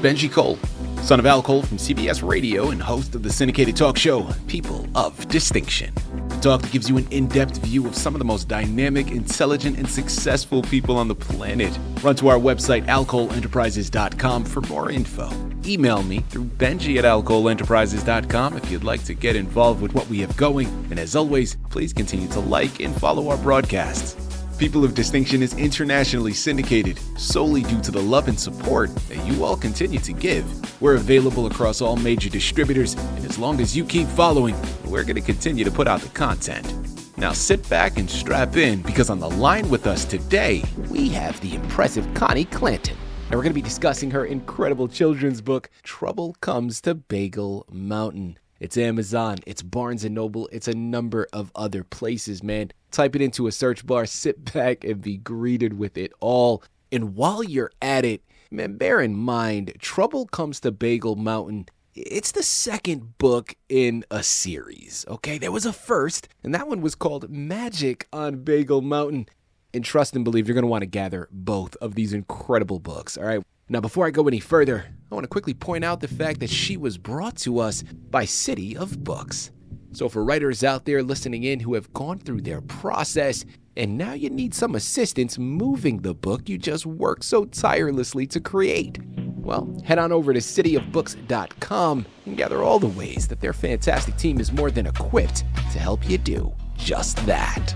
Benji Cole, son of Al Cole from CBS Radio and host of the syndicated talk show, People of Distinction. The talk that gives you an in-depth view of some of the most dynamic, intelligent, and successful people on the planet. Run to our website, alcoleenterprises.com for more info. Email me through benji@alcoleenterprises.com if you'd like to get involved with what we have going. And as always, please continue to like and follow our broadcasts. People of Distinction is internationally syndicated solely due to the love and support that you all continue to give. We're available across all major distributors, and as long as you keep following, we're going to continue to put out the content. Now sit back and strap in, because on the line with us today, we have the impressive Connie Clanton. And we're going to be discussing her incredible children's book, Trouble Comes to Bagel Mountain. It's Amazon, it's Barnes & Noble, it's a number of other places, man. Type it into a search bar, sit back, and be greeted with it all. And while you're at it, man, bear in mind, Trouble Comes to Bagel Mountain, it's the second book in a series, okay? There was a first, and that one was called Magic on Bagel Mountain. And trust and believe, you're going to want to gather both of these incredible books, all right? Now, before I go any further, I want to quickly point out the fact that she was brought to us by Citi of Books. So for writers out there listening in who have gone through their process and now you need some assistance moving the book you just worked so tirelessly to create, well, head on over to cityofbooks.com and gather all the ways that their fantastic team is more than equipped to help you do just that.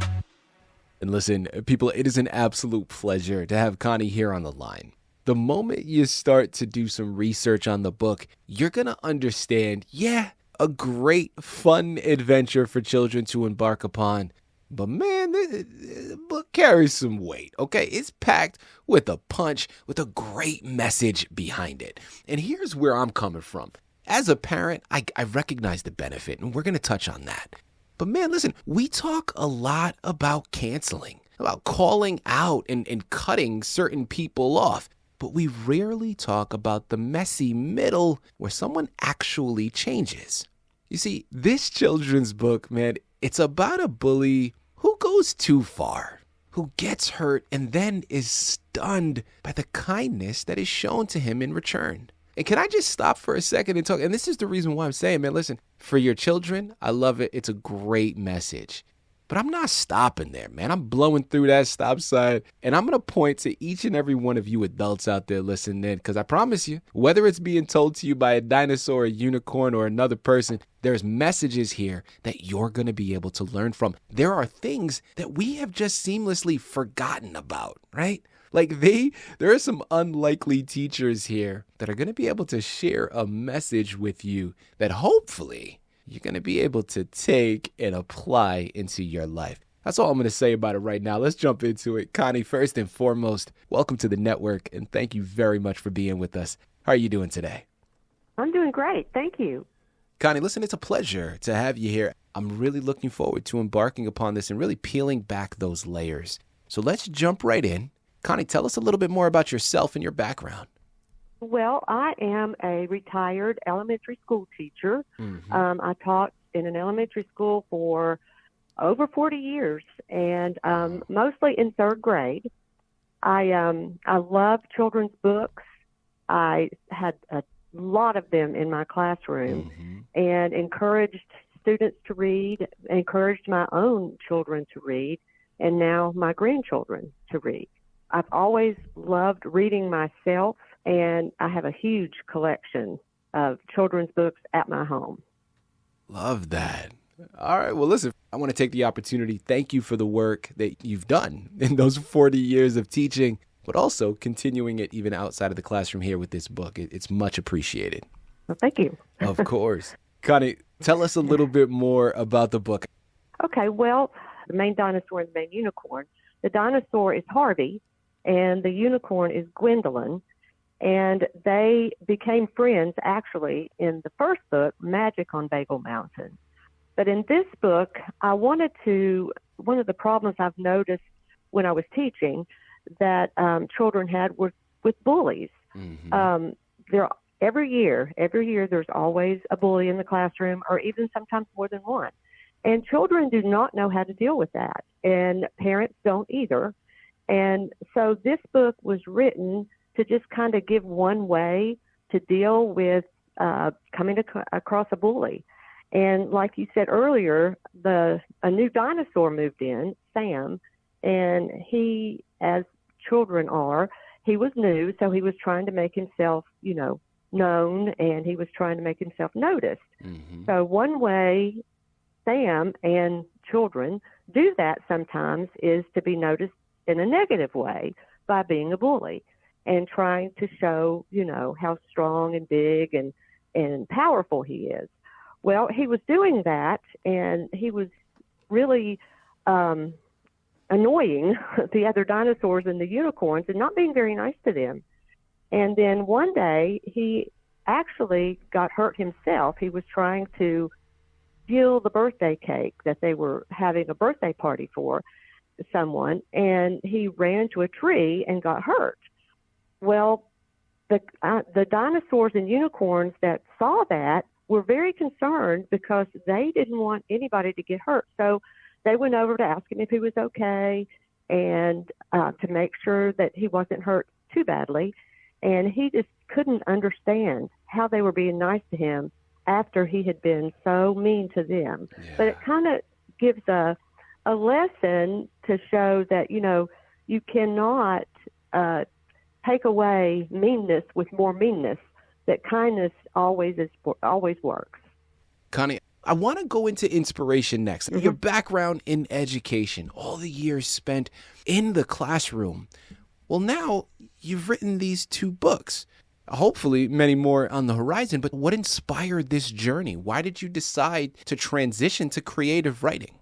And listen, people, it is an absolute pleasure to have Connie here on the line. The moment you start to do some research on the book, you're going to understand, a great, fun adventure for children to embark upon. But man, the book carries some weight, okay? It's packed with a punch, with a great message behind it. And here's where I'm coming from. As a parent, I recognize the benefit, and we're going to touch on that. But man, listen, we talk a lot about canceling, about calling out and cutting certain people off. But we rarely talk about the messy middle where someone actually changes. You see, this children's book, man, it's about a bully who goes too far, who gets hurt and then is stunned by the kindness that is shown to him in return. And can I just stop for a second and talk? And this is the reason why I'm saying, man, listen, for your children, I love it. It's a great message. But I'm not stopping there, man. I'm blowing through that stop sign, and I'm going to point to each and every one of you adults out there listening in, because I promise you, whether it's being told to you by a dinosaur, a unicorn, or another person, there's messages here that you're going to be able to learn from. There are things that we have just seamlessly forgotten about, right? Like there are some unlikely teachers here that are going to be able to share a message with you that hopefully you're going to be able to take and apply into your life. That's all I'm going to say about it right now. Let's jump into it. Connie, first and foremost, welcome to the network, and thank you very much for being with us. How are you doing today? I'm doing great. Thank you. Connie, listen, it's a pleasure to have you here. I'm really looking forward to embarking upon this and really peeling back those layers. So let's jump right in. Connie, tell us a little bit more about yourself and your background. Well, I am a retired elementary school teacher. Mm-hmm. I taught in an elementary school for over 40 years, and mostly in third grade. I love children's books. I had a lot of them in my classroom, and encouraged students to read, encouraged my own children to read, and now my grandchildren to read. I've always loved reading myself, and I have a huge collection of children's books at my home. Love that. All right. Well, listen, I want to take the opportunity. Thank you for the work that you've done in those 40 years of teaching, but also continuing it even outside of the classroom here with this book. It's much appreciated. Well, thank you. Of course. Connie, tell us a little bit more about the book. Okay. Well, the main dinosaur and the main unicorn. The dinosaur is Harvey, and the unicorn is Gwendolyn. And they became friends, actually, in the first book, Magic on Bagel Mountain. But in this book, one of the problems I've noticed when I was teaching that children had were with bullies. Mm-hmm. Every year, there's always a bully in the classroom, or even sometimes more than one. And children do not know how to deal with that, and parents don't either. And so this book was written to just kind of give one way to to deal with coming across a bully. And like you said earlier, a new dinosaur moved in, Sam, and he, as children are, he was new, so he was trying to make himself, known, and he was trying to make himself noticed. Mm-hmm. So one way Sam and children do that sometimes is to be noticed in a negative way by being a bully and trying to show, how strong and big and powerful he is. Well, he was doing that, and he was really annoying the other dinosaurs and the unicorns and not being very nice to them. And then one day he actually got hurt himself. He was trying to steal the birthday cake that they were having a birthday party for someone, and he ran into a tree and got hurt. Well, the dinosaurs and unicorns that saw that were very concerned because they didn't want anybody to get hurt. So they went over to ask him if he was okay and to make sure that he wasn't hurt too badly. And he just couldn't understand how they were being nice to him after he had been so mean to them. Yeah. But it kind of gives a lesson to show that, you cannot take away meanness with more meanness, that kindness always works. Connie, I want to go into inspiration next. Mm-hmm. Your background in education, all the years spent in the classroom. Well, now you've written these 2 books, hopefully many more on the horizon. But what inspired this journey? Why did you decide to transition to creative writing?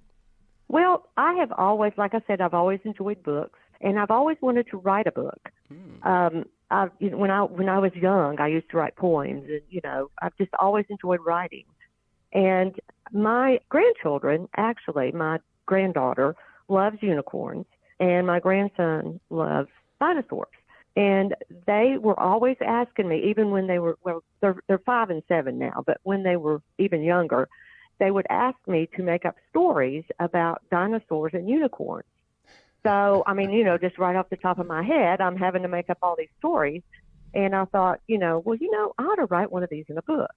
Well, I have always, like I said, I've always enjoyed books, and I've always wanted to write a book. When I was young, I used to write poems, and I've just always enjoyed writing. And my grandchildren, actually, my granddaughter loves unicorns, and my grandson loves dinosaurs. And they were always asking me, even when they were, they're 5 and 7 now, but when they were even younger, they would ask me to make up stories about dinosaurs and unicorns. So, just right off the top of my head, I'm having to make up all these stories. And I thought, I ought to write one of these in a book.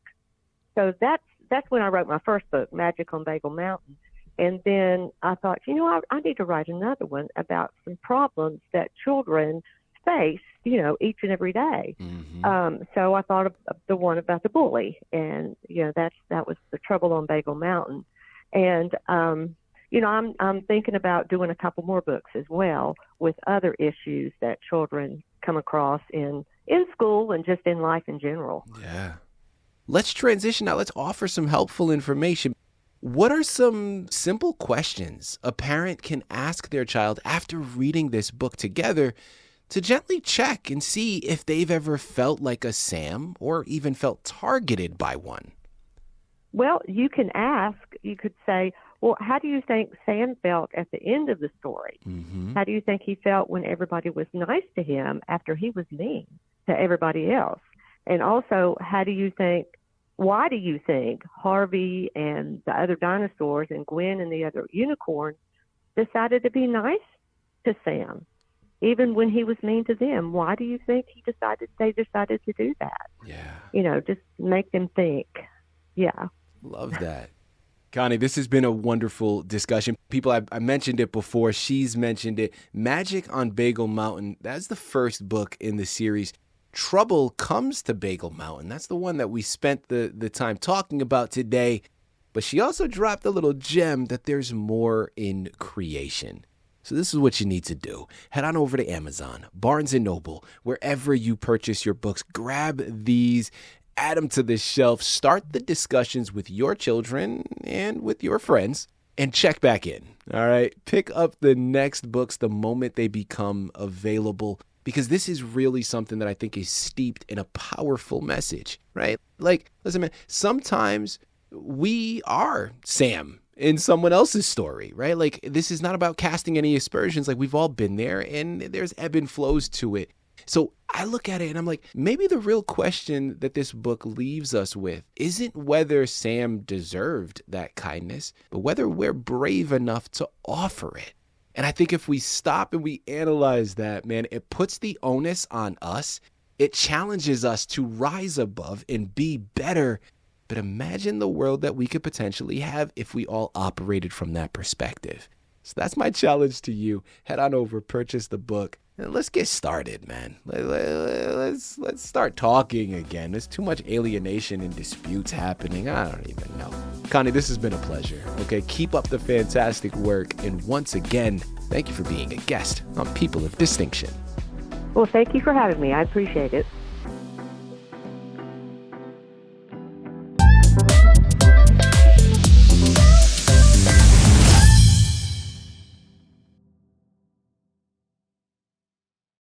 So that's when I wrote my first book, Magic on Bagel Mountain. And then I thought, I need to write another one about some problems that children face, each and every day. Mm-hmm. So I thought of the one about the bully, and that was the trouble on Bagel Mountain. And I'm thinking about doing a couple more books as well with other issues that children come across in school and just in life in general. Yeah. Let's transition now. Let's offer some helpful information. What are some simple questions a parent can ask their child after reading this book together to gently check and see if they've ever felt like a Sam or even felt targeted by one? Well, you could say, well, how do you think Sam felt at the end of the story? Mm-hmm. How do you think he felt when everybody was nice to him after he was mean to everybody else? And also, why do you think Harvey and the other dinosaurs and Gwen and the other unicorns decided to be nice to Sam, even when he was mean to them? Why do you think they decided to do that? Yeah. Just make them think. Yeah. Love that. Connie, this has been a wonderful discussion. People, I mentioned it before. She's mentioned it. Magic on Bagel Mountain, that's the first book in the series. Trouble Comes to Bagel Mountain. That's the one that we spent the time talking about today. But she also dropped a little gem that there's more in creation. So this is what you need to do. Head on over to Amazon, Barnes & Noble, wherever you purchase your books. Grab these, add them to the shelf, start the discussions with your children and with your friends, and check back in. All right? Pick up the next books the moment they become available, because this is really something that I think is steeped in a powerful message, right? Like, listen, man, sometimes we are Sam in someone else's story, right? Like, this is not about casting any aspersions. Like, we've all been there, and there's ebb and flows to it. So I look at it and I'm like, maybe the real question that this book leaves us with isn't whether Sam deserved that kindness, but whether we're brave enough to offer it. And I think if we stop and we analyze that, man, it puts the onus on us It challenges us to rise above and be better. But imagine the world that we could potentially have if we all operated from that perspective. So that's my challenge to you. Head on over, purchase the book, and let's get started, man. Let's start talking again. There's too much alienation and disputes happening. I don't even know. Connie, this has been a pleasure. Okay, keep up the fantastic work. And once again, thank you for being a guest on People of Distinction. Well, thank you for having me. I appreciate it.